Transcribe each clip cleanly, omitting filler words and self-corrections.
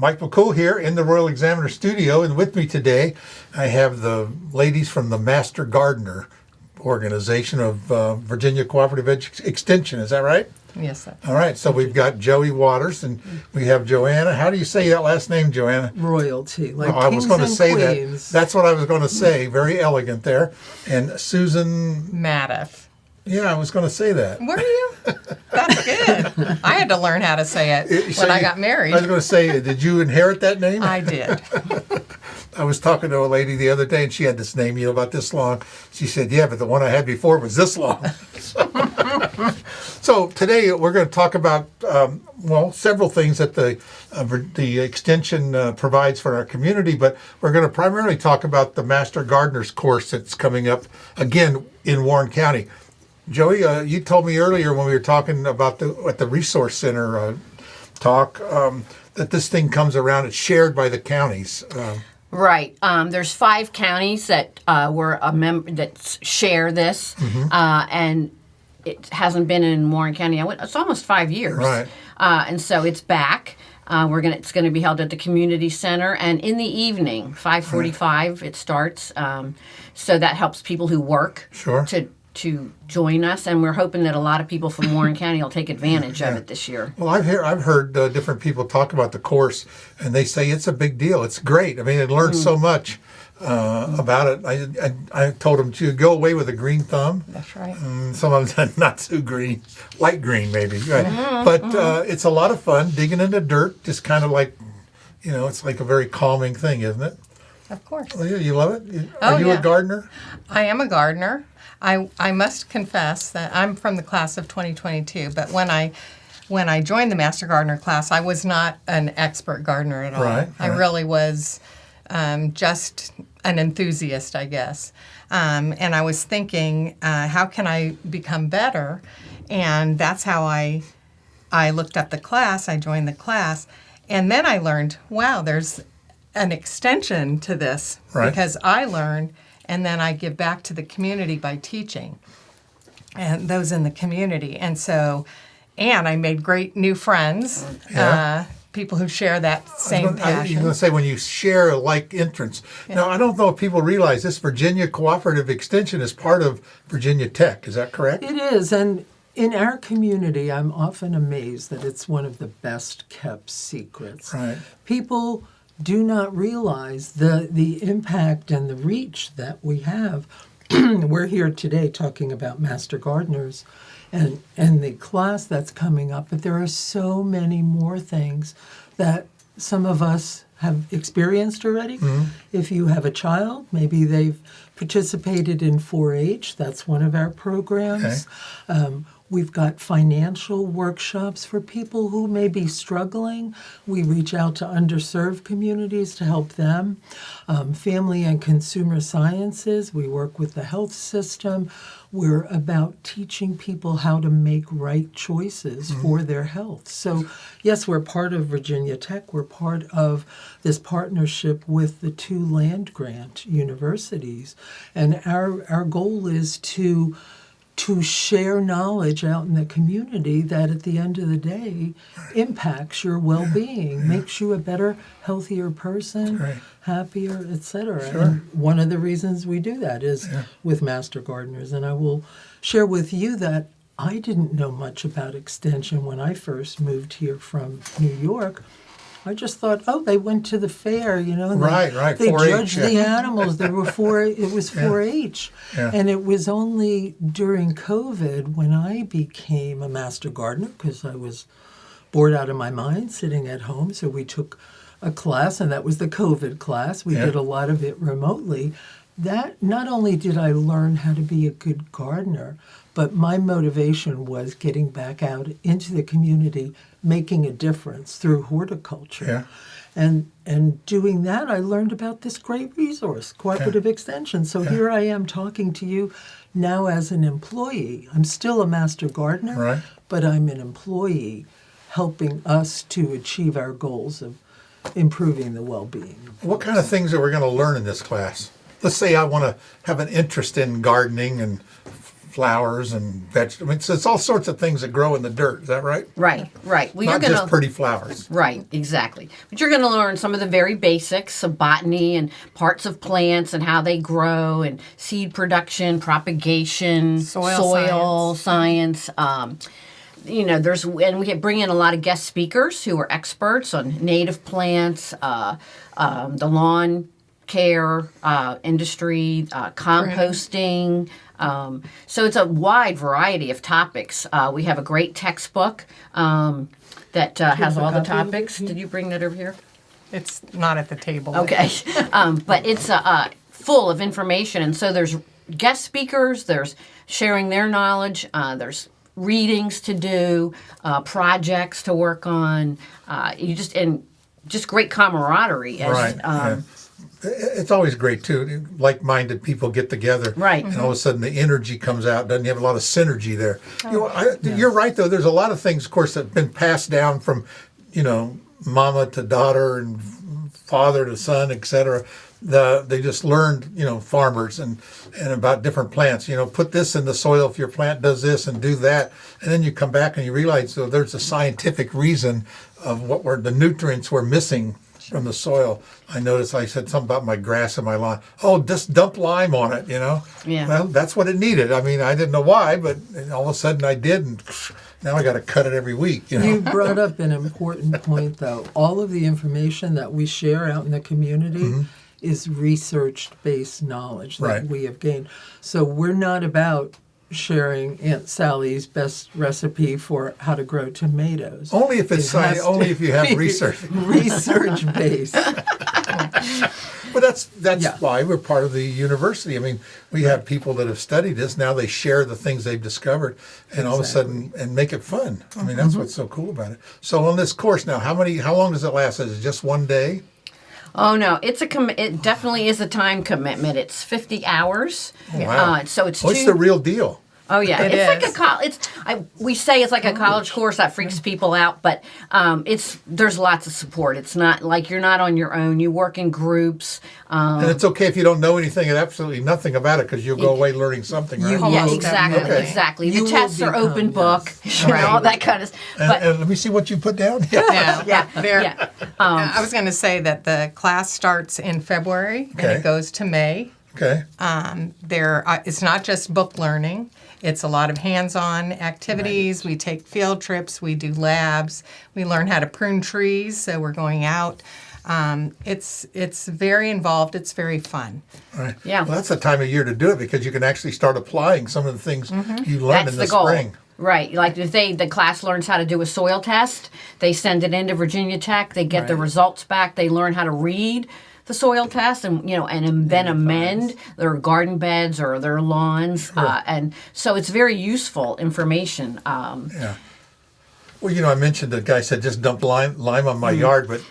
Mike McCool here in the Royal Examiner studio, and with me today I have the ladies from the Master Gardener organization of Virginia Cooperative Extension. Is that right? Yes, sir. All right, so we've got Joey Waters and we have Joanna. How do you say that last name, Joanna? Royalty, like I was going to say queens. that. That's what I was going to say. Very elegant there. And Susan Madoff. Yeah, I was going to say that. Were you? That's good. I had to learn how to say it when I got married. I was going to say, did you inherit that name? I did. I was talking to a lady the other day, and she had this name, about this long. She said, yeah, but the one I had before was this long. So today we're going to talk about, several things that the Extension provides for our community, but we're going to primarily talk about the Master Gardeners course that's coming up, again, in Warren County. Joey, you told me earlier when we were talking about at the Resource Center talk that this thing comes around. It's shared by the counties. Right. There's 5 counties that were a member that share this, and it hasn't been in Warren County. It's almost 5 years, right? And so it's back. It's going to be held at the community center, and in the evening, 5:45 it starts. So that helps people who work to join us, and we're hoping that a lot of people from Warren County will take advantage of it this year. Well, I've heard different people talk about the course, and they say it's a big deal. It's great. I mean, I learned so much about it. I told them to go away with a green thumb. That's right. Some of them not too green, light green maybe. Right. But it's a lot of fun digging in the dirt, just kind of like, it's like a very calming thing, isn't it? Of course. Well, you love it? Are you a gardener? I am a gardener. I must confess that I'm from the class of 2022, but when I joined the Master Gardener class, I was not an expert gardener at all. Right. I really was just an enthusiast, I guess. And I was thinking, how can I become better? And that's how I looked up the class. I joined the class. And then I learned, wow, there's an extension to this, because I learned, and then I give back to the community by teaching, and those in the community. And I made great new friends, people who share that same passion. You're going to say when you share a like interest. Yeah. Now, I don't know if people realize this Virginia Cooperative Extension is part of Virginia Tech. Is that correct? It is, and in our community, I'm often amazed that it's one of the best kept secrets. Right. People do not realize the impact and the reach that we have. We're here today talking about Master Gardeners and the class that's coming up, but there are so many more things that some of us have experienced already. If you have a child, maybe they've participated in 4-H. That's one of our programs. We've got financial workshops for people who may be struggling. We reach out to underserved communities to help them. Family and consumer sciences, we work with the health system. We're about teaching people how to make right choices for their health. So, yes, we're part of Virginia Tech. We're part of this partnership with the 2 land-grant universities. And our goal is to share knowledge out in the community that at the end of the day impacts your well-being, makes you a better, healthier person, happier, etc. And one of the reasons we do that is with Master Gardeners. And I will share with you that I didn't know much about Extension when I first moved here from New York. I just thought, they went to the fair, and they judged the animals. It was 4-H. Yeah. And it was only during COVID when I became a Master Gardener, because I was bored out of my mind sitting at home. So we took a class, and that was the COVID class. We did a lot of it remotely. That not only did I learn how to be a good gardener, but my motivation was getting back out into the community, making a difference through horticulture. And doing that, I learned about this great resource, Cooperative Extension. So here I am talking to you now as an employee. I'm still a Master Gardener, but I'm an employee helping us to achieve our goals of improving the well-being. What kind of things are we going to learn in this class? Let's say I want to have an interest in gardening and flowers and vegetables. I mean, so it's all sorts of things that grow in the dirt. Is that right? Right. Well, Not just pretty flowers. Right, exactly. But you're going to learn some of the very basics of botany and parts of plants and how they grow and seed production, propagation, soil science. And we bring in a lot of guest speakers who are experts on native plants, the lawn care industry, composting. So it's a wide variety of topics. We have a great textbook that has all the topics. Did you bring that over here? It's not at the table. Okay. But it's full of information. And so there's guest speakers, there's sharing their knowledge, there's readings to do, projects to work on, just great camaraderie. Right. It's always great too. Like-minded people get together, right? And all of a sudden the energy comes out. Doesn't you have a lot of synergy there? You're right though. There's a lot of things, of course, that have been passed down from, mama to daughter and father to son, etc. They just learned, farmers and about different plants. Put this in the soil if your plant does this and do that, and then you come back and you realize there's a scientific reason of the nutrients we're missing from the soil. I noticed I said something about my grass and my lawn. Oh, just dump lime on it, Yeah. Well, that's what it needed. I mean, I didn't know why, but all of a sudden I did, and now I got to cut it every week, You brought up an important point, though. All of the information that we share out in the community is research-based knowledge that we have gained. So we're not about sharing Aunt Sally's best recipe for how to grow tomatoes. Only if it's only if you have research. Research-based. But that's why we're part of the university. I mean, we have people that have studied this. Now they share the things they've discovered, and all of a sudden, and make it fun. I mean, that's what's so cool about it. So on this course now, how long does it last? Is it just one day? Oh no, it definitely is a time commitment. It's 50 hours. Oh, wow. So it's it's the real deal. Oh yeah, It it's is. like we say it's like a college course that freaks people out, but there's lots of support. It's not like you're not on your own. You work in groups. And it's okay if you don't know anything and absolutely nothing about it, because you'll go away learning something, right? Yeah, Almost exactly, definitely. exactly. You The tests will are open become, book, Right. all that kind of stuff. And let me see what you put down. Yeah. Yeah. I was going to say that the class starts in February and Okay. it goes to May. Okay. It's not just book learning. It's a lot of hands-on activities. We take field trips. We do labs. We learn how to prune trees. So we're going out. It's very involved. It's very fun. Right. Yeah. Well, that's the time of year to do it, because you can actually start applying some of the things you learned That's in the the goal. spring. Right. Like if the class learns how to do a soil test, they send it into Virginia Tech, they get the Right. results back, they learn how to read the soil test and then amend their garden beds or their lawns. And so it's very useful information. Yeah. Well, I mentioned the guy said just dump lime on my yard, but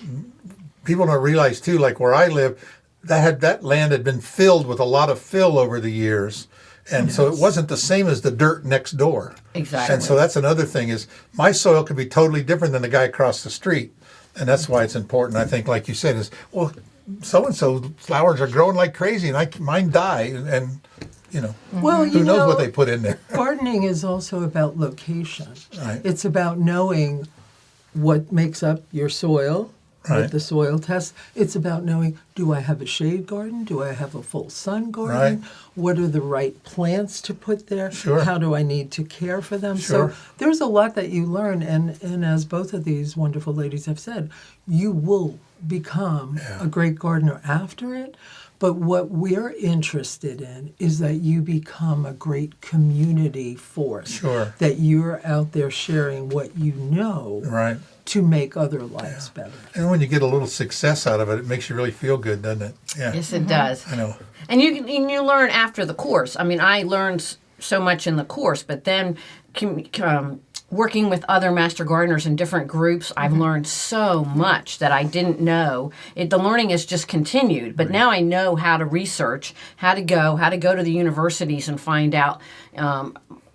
people don't realize too, like where I live, that land had been filled with a lot of fill over the years. And so it wasn't the same as the dirt next door. Exactly. And so that's another thing is my soil could be totally different than the guy across the street. And that's why it's important, I think, like you said, is, well, so-and-so flowers are growing like crazy and mine die. And Well, who knows what they put in there. Gardening is also about location. Right. It's about knowing what makes up your soil Right. with the soil test. It's about knowing, do I have a shade garden? Do I have a full sun garden? Right. What are the right plants to put there? Sure. How do I need to care for them? Sure. So there's a lot that you learn, and as both of these wonderful ladies have said, you will become a great gardener after it. But what we're interested in is that you become a great community force. Sure. That you're out there sharing what you know Right. to make other lives better. And when you get a little success out of it, it makes you really feel good, doesn't it? Yeah. Yes, it does. I know. And you learn after the course. I mean, I learned so much in the course, but then working with other master gardeners in different groups, I've learned so much that I didn't know. The learning has just continued, but now I know how to research, how to go to the universities and find out.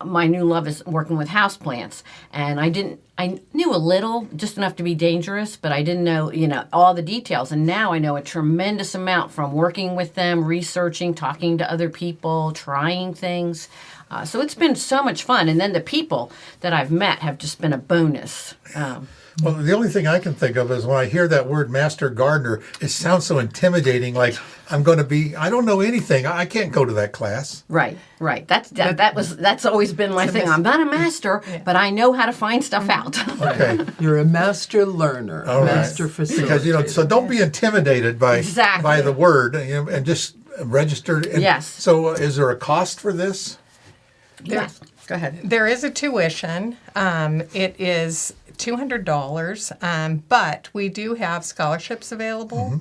My new love is working with houseplants, and I knew a little, just enough to be dangerous, but I didn't know, all the details. And now I know a tremendous amount from working with them, researching, talking to other people, trying things. So it's been so much fun. And then the people that I've met have just been a bonus. Well, the only thing I can think of is when I hear that word master gardener, it sounds so intimidating. Like I'm going to be, I don't know anything. I can't go to that class. Right. That's always been my thing. I'm not a master, but I know how to find stuff out. Okay. You're a master learner, All right. master facilitator. Because, so don't be intimidated by Exactly. the word, and just register. And Yes. So is there a cost for this? Yes. Go ahead. There is a tuition. It is $200, but we do have scholarships available.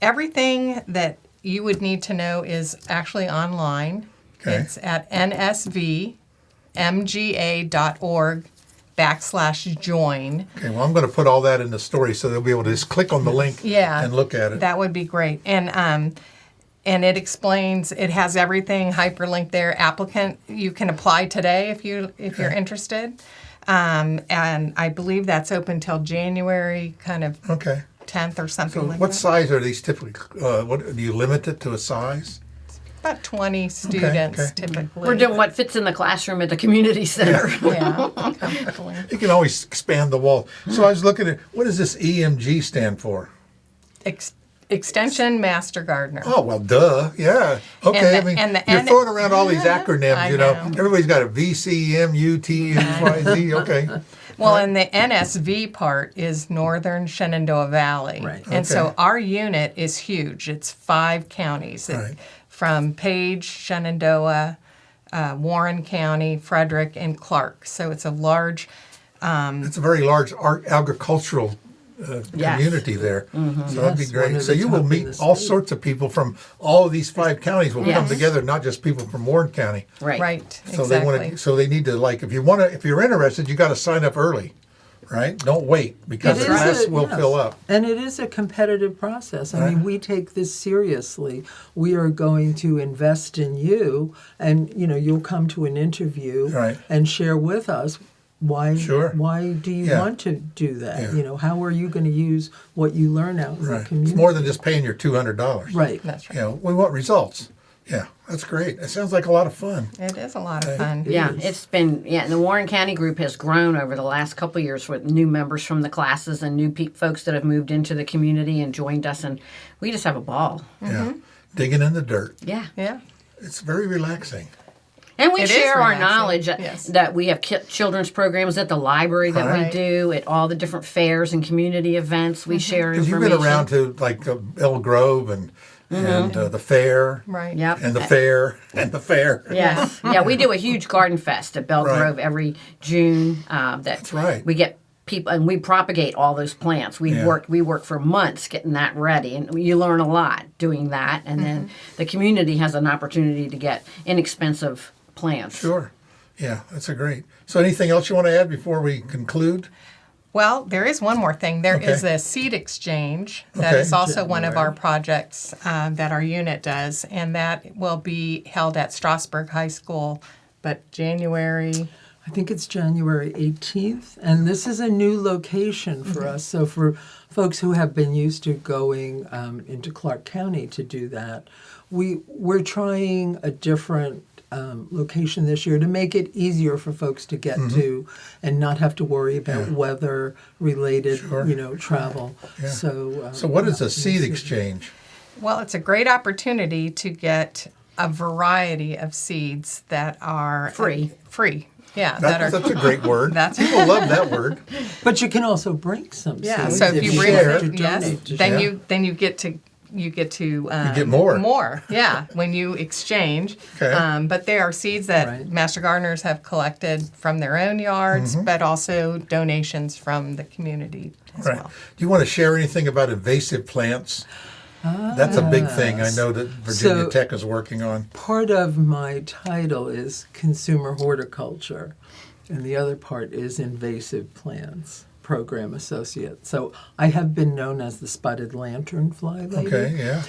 Everything that you would need to know is actually online. Okay. It's at nsvmga.org/join. Okay, well, I'm going to put all that in the story so they'll be able to just click on the link and look at it. That would be great. And it explains, it has everything hyperlinked there. Applicant, you can apply today if you're interested. And I believe that's open till January kind of Okay. 10th or something So like what that. size are these typically? What do you limit it to a size? About 20 students okay. typically. We're doing what fits in the classroom at the community center. Yeah, comfortably. You can always expand the wall. So I was looking at, what does this EMG stand for? Extension Master Gardener. Oh, well, duh. Yeah. Okay. You're throwing around all these acronyms, I you know. know. Everybody's got a V, C, M, U, T, X, Y, Z. Okay. Well, and the NSV part is Northern Shenandoah Valley. Right. And so Okay. our unit is huge. It's 5 counties. Right. From Page, Shenandoah, Warren County, Frederick, and Clark. So it's a large, It's a very large agricultural Yes. community there. So that'd be Yes, one great. of So the you will top in meet the all state. sorts of people from all of these 5 counties will come Yes. together, not just people from Warren County. right, So exactly. they need to, like, if you're interested, you got to sign up early, right? Don't wait because the It is class will yes. fill up. And it is a competitive process. I Right. mean, we take this seriously. We are going to invest in you, and you'll come to an interview Right. and share with us why. Sure. Why do you Yeah. want to do that? Yeah. How are you going to use what you learn out in the Right. community? It's more than just paying your $200. Right. That's right. We want results. Yeah, that's great. It sounds like a lot of fun. It is a lot of fun. Yeah, is. it's been, and the Warren County group has grown over the last couple of years with new members from the classes and new folks that have moved into the community and joined us, and we just have a ball. Yeah, digging in the dirt. Yeah. Yeah. It's very relaxing. And we It is share our relaxing, knowledge yes. that we have children's programs at the library that we Right. do, at all the different fairs and community events. We share Because you've information. been around to like Elk Grove and the fair Right. Yep. and the fair and the fair. Yes. Yeah, we do a huge garden fest at Bell Right. Grove every June. That's right. We get people, and we propagate all those plants. We Yeah. work for months getting that ready, and you learn a lot doing that. And then the community has an opportunity to get inexpensive plants. Sure. Yeah, that's a great. So anything else you want to add before we conclude? Well, there is one more thing. There is Okay. a seed exchange that Okay. is also one of our projects that our unit does, and that will be held at Strasburg High School, but January. I think it's January 18th, and this is a new location for us. So for folks who have been used to going into Clark County to do that, we're trying a different location this year to make it easier for folks to get to and not have to worry about weather-related, Sure. travel. Yeah. So what is a seed exchange? Well, it's a great opportunity to get a variety of seeds that are Free. Free, yeah. that are. That's a great word. That's- People love that word. But you can also bring some Yeah, seeds so if you bring share. it, yes, donate to then share. you get to get more. More, yeah, when you exchange. Okay. But they are seeds that Right. master gardeners have collected from their own yards, but also donations from the community as Right. well. Do you want to share anything about invasive plants? That's a big thing I know that Virginia So- Tech is working on. Part of my title is consumer horticulture, and the other part is invasive plants program associate. So I have been known as the spotted lanternfly lady. Okay, yeah.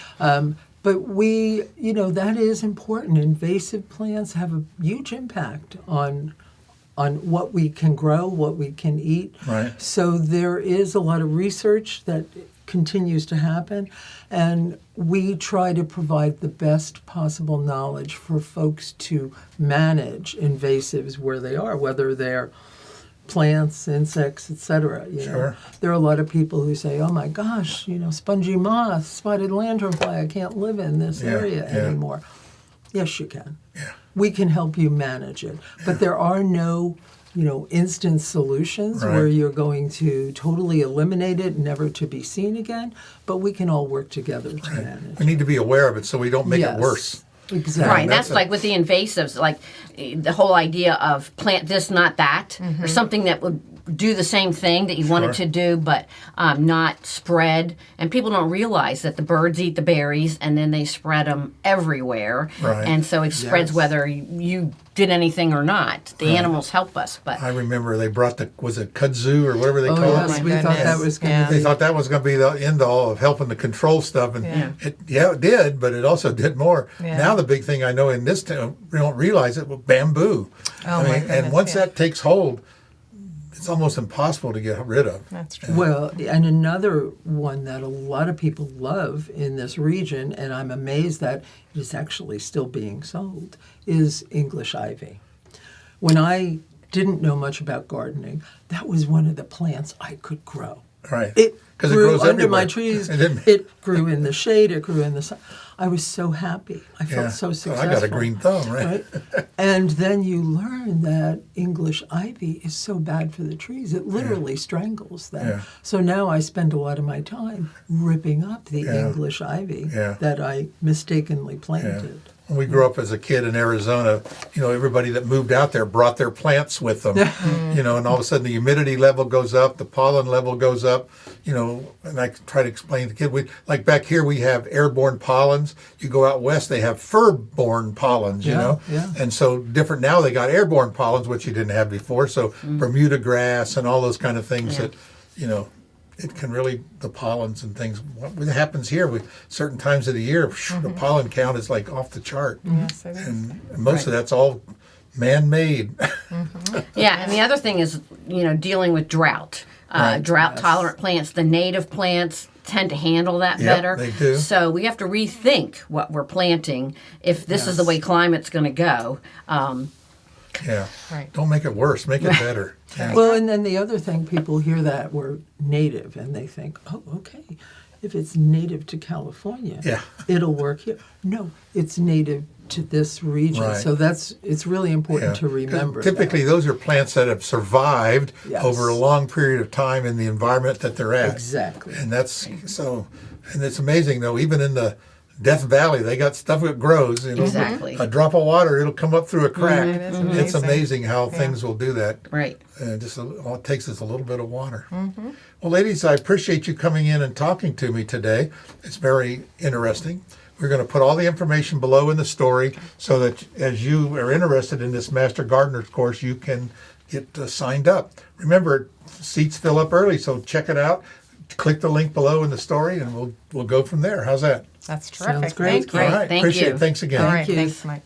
But we, that is important. Invasive plants have a huge impact on what we can grow, what we can eat. Right. So there is a lot of research that continues to happen. And we try to provide the best possible knowledge for folks to manage invasives where they are, whether they're plants, insects, etc. Sure. There are a lot of people who say, "Oh my gosh, spongy moth, spotted lanternfly, I can't live in this area anymore." Yes, you can. Yeah. We can help you manage it, but there are no, instant solutions Right. where you're going to totally eliminate it, never to be seen again. But we can all work together to manage. We need to be aware of it so we don't make it worse. Exactly. Right, and that's like with the invasives, like the whole idea of plant this, not that, or something that would do the same thing that you want it to do, but not spread. And people don't realize that the birds eat the berries and then they spread them everywhere. Right. And so it spreads Yes. whether you did anything or not. The animals help us, but I remember they brought was it kudzu or whatever they Oh call yes, it? we thought that goodness. was going Yeah. to They be. thought that was going to be the end all of helping to control stuff, and Yeah. it did, but it also did more. Yeah. Now the big thing I know in this town, we don't realize it, but bamboo. Oh, my and goodness, once yeah. that takes hold, it's almost impossible to get rid of. That's true. Well, and another one that a lot of people love in this region, and I'm amazed that it is actually still being sold, is English ivy. When I didn't know much about gardening, that was one of the plants I could grow. Right. It 'Cause it grew grows under my everywhere. trees. It didn't- It grew in the shade. It grew in the sun. I was so happy. I felt Yeah. so Well, successful. I got a green thumb, right? And then you learn that English ivy is so bad for the trees. It literally strangles them. Yeah. So now I spend a lot of my time ripping up the Yeah. English ivy Yeah. that I mistakenly planted. When we grew up as a kid in Arizona, everybody that moved out there brought their plants with them, and all of a sudden the humidity level goes up, the pollen level goes up, and I try to explain to the kid, like back here we have airborne pollens. You go out west, they have fur-borne pollens, Yeah. and so different now, they got airborne pollens, which you didn't have before, so Bermuda grass and all those kind of things that, it can really, the pollens and things, what happens here with certain times of the year, the pollen count is like off the chart. Yes, it is. And most of that's all man-made. yeah. And the other thing is, dealing with drought. Right. Drought-tolerant plants, the native plants tend to handle that Yep, better. they do. So we have to rethink what we're planting if this is the Yes. way climate's going to go. Yeah. Right. Don't make it worse, make it better. Yeah. Well, and then the other thing, people hear that we're native and they think, oh, okay, if it's native to California, Yeah. it'll work here. No, it's native to this region. Right. So it's really important to 'Cause remember typically, that. those are plants that have survived Yes. over a long period of time in the environment that they're at. Exactly. And that's so, and it's amazing though, even in the Death Valley, they got stuff that grows. Exactly. A drop of water, it'll come up through a crack. It is It's amazing. amazing how things will do that. Right. All it takes is a little bit of water. Well, ladies, I appreciate you coming in and talking to me today. It's very interesting. We're going to put all the information below in the story so that as you are interested in this Master Gardener's course, you can get signed up. Remember, seats fill up early, so check it out. Click the link below in the story, and we'll go from there. How's that? That's terrific. great. Thank you. All right, Thank appreciate you. it. Thanks again. All right. you. Thanks, Mike.